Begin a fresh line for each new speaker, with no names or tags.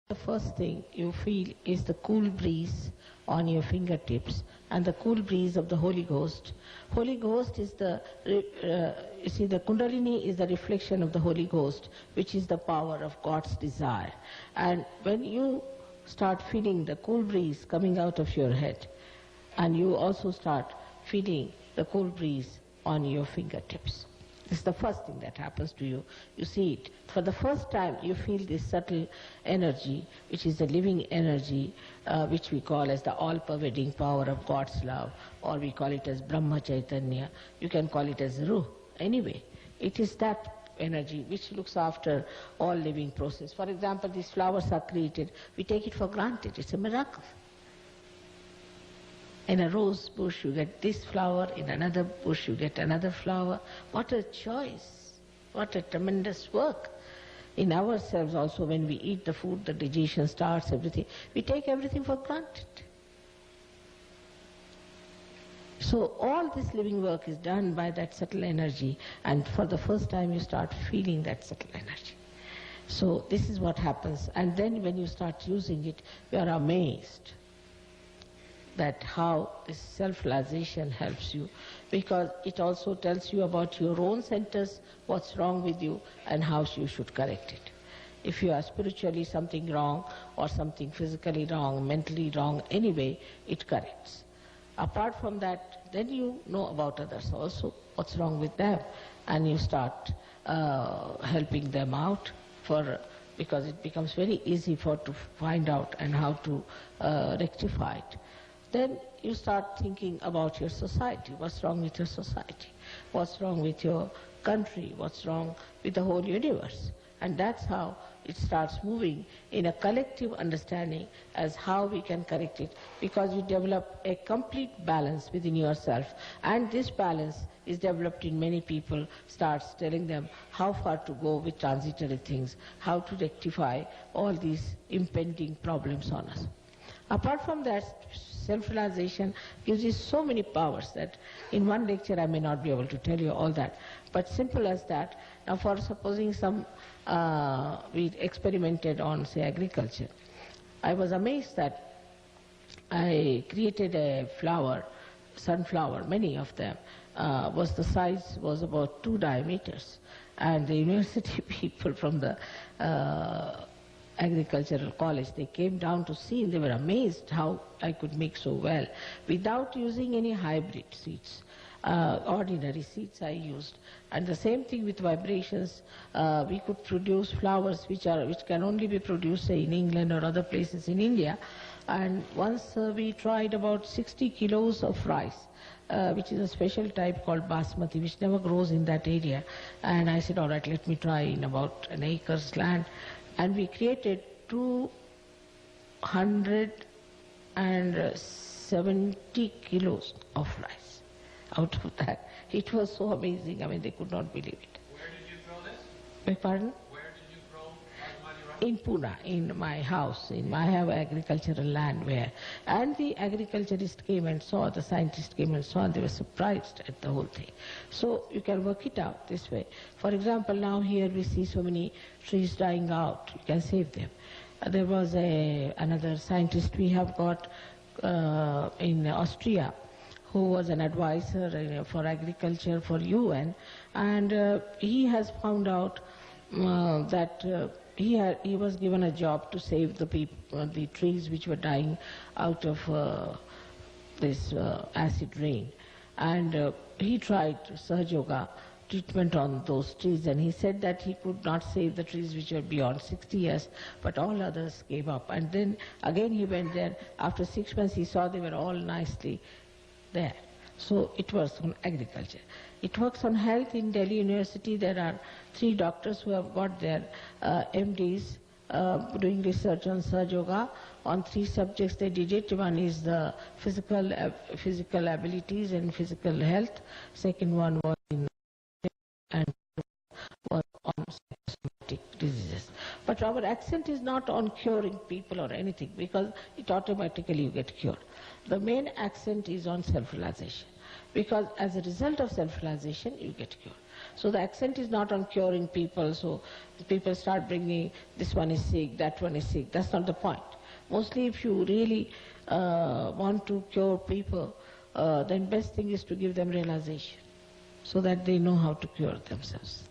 The first thing you feel is the cool breeze on your fingertips and the cool breeze of the Holy Ghost. Holy Ghost is the, you see, the Kundalini is the reflection of the Holy Ghost, which is the power of God's desire. And when you start feeling the cool breeze coming out of your head, and you also start feeling the cool breeze on your fingertips. This is the first thing that happens to you. You see it. For the first time, you feel this subtle energy, which is the living energy, which we call as the all-pervading power of God's love, or we call it as Brahma Chaitanya. You can call it as Ruh. Anyway, it is that energy which looks after all living process. For example, these flowers are created. We take it for granted. It's a miracle. In a rose bush you get this flower, in another bush you get another flower. What a choice, what a tremendous work. In ourselves also, when we eat the food, the digestion starts, everything, we take everything for granted. So all this living work is done by that subtle energy, and for the first time you start feeling that subtle energy. So this is what happens, and then when you start using it, you are amazed that how this self-realization helps you, because it also tells you about your own centers, what's wrong with you and how you should correct it. If you are spiritually something wrong or something physically wrong, mentally wrong, anyway, it corrects. Apart from that, then you know about others also, what's wrong with them, and you start helping them out, because it becomes very easy to find out and how to rectify it. Then you start thinking about your society, what's wrong with your society, what's wrong with your country, what's wrong with the whole universe. And that's how it starts moving in a collective understanding as how we can correct it, because you develop a complete balance within yourself, and this balance is developed in many people, starts telling them how far to go with transitory things, how to rectify all these impending problems on us. Apart from that, self-realization gives you so many powers that in one lecture I may not be able to tell you all that, but simple as that. Now for supposing we experimented on, say, agriculture. I was amazed that I created a flower, sunflower, many of them, the size was about 2 diameters, and the university people from the agricultural college, they came down to see, and they were amazed how I could make so well without using any hybrid seeds. Ordinary seeds I used, and the same thing with vibrations. We could produce flowers which can only be produced, say, in England or other places in India. And once we tried about 60 kilos of rice, which is a special type called basmati, which never grows in that area. And I said, all right, let me try in about an acre's land. And we created 270 kilos of rice out of that. It was so amazing. I mean, they could not believe it.
Where did you grow this?
Beg pardon?
Where did you grow basmati rice?
In Pune, in my house. I have agricultural land where. And the agriculturist came and saw, the scientist came and saw, and they were surprised at the whole thing. So you can work it out this way. For example, now here we see so many trees dying out. You can save them. There was another scientist we have got in Austria, who was an advisor for agriculture for UN, and he has found out that he was given a job to save the trees which were dying out of this acid rain, and he tried Sahaja treatment on those trees, and he said that he could not save the trees which were beyond 60 years, but all others came up. And then again he went there. After 6 months he saw they were all nicely there. So it works on agriculture. It works on health. In Delhi University there are 3 doctors who have got their MDs doing research on Sahaja. On 3 subjects they did it. One is the physical abilities and physical health. Second one was on psychosomatic diseases. But our accent is not on curing people or anything, because it automatically you get cured. The main accent is on self-realization, because as a result of self-realization you get cured. So the accent is not on curing people, so people start bringing, this one is sick, that one is sick. That's not the point. Mostly if you really want to cure people, then best thing is to give them realization so that they know how to cure themselves.